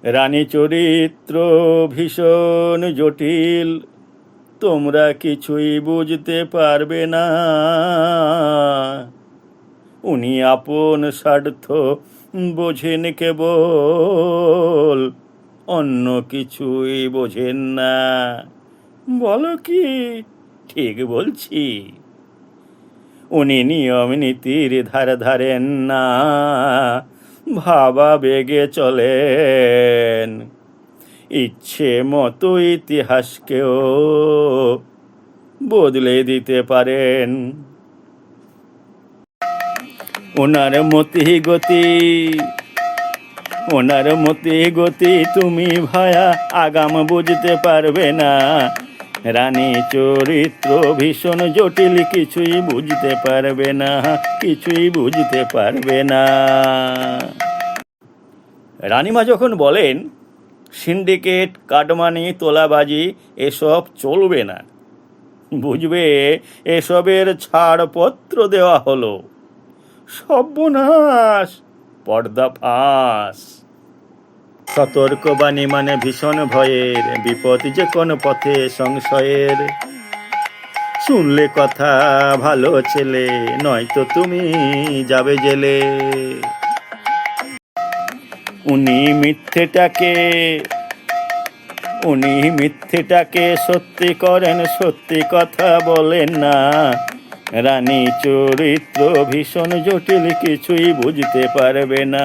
রানী চরিত্র ভীষণ জটিল, তোমরা কিছুই বুঝতে পারবে না। উনি আপন স্বার্থ বোঝেন কেবল, অন্য কিছুই বোঝেন না। বলো কি ঠিক বলছি? উনি নিয়ম নীতির ধার ধারেন না, ভাবা বেগে চলেন। ইচ্ছে মতো ইতিহাসকেও বদলে দিতে পারেন। ওনার মতি গতি তুমি ভায়া আগাম বুঝতে পারবে না। রানী চরিত্র ভীষণ জটিল, কিছুই বুঝতে পারবে না, কিছুই বুঝতে পারবে না। রানীমা যখন বলেন সিন্ডিকেট, কাটমানি, তোলাবাজি এসব চলবে না, বুঝবে এসবের ছাড়পত্র দেওয়া হলো। সর্বনাশ, পর্দা ফাঁস। সতর্কবাণী মানে ভীষণ ভয়ের, বিপদ যে কোন পথে সংশয়ের। শুনলে কথা ভালো ছেলে, নয়তো তুমি যাবে জেলে। উনি মিথ্যেটাকে সত্যি করেন, সত্যি কথা বলেন না। রানী চরিত্র ভীষণ জটিল, কিছুই বুঝতে পারবে না,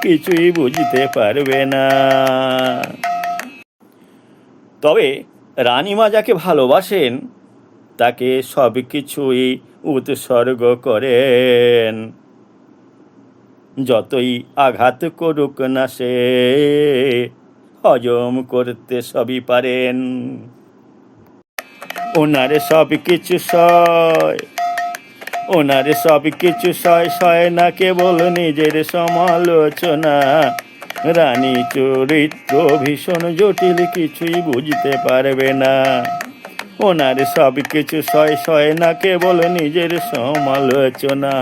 কিছুই বুঝতে পারবে না। তবে রানীমা যাকে ভালোবাসেন তাকে সব কিছুই উৎসর্গ করেন। যতই আঘাত করুক না সে, হজম করতে সবই পারেন। ওনার সব কিছু সয় না কেবল নিজের সমালোচনা। রানী চরিত্র ভীষণ জটিল, কিছুই বুঝতে পারবে না। ওনার সব কিছু সয় না কেবল নিজের সমালোচনা।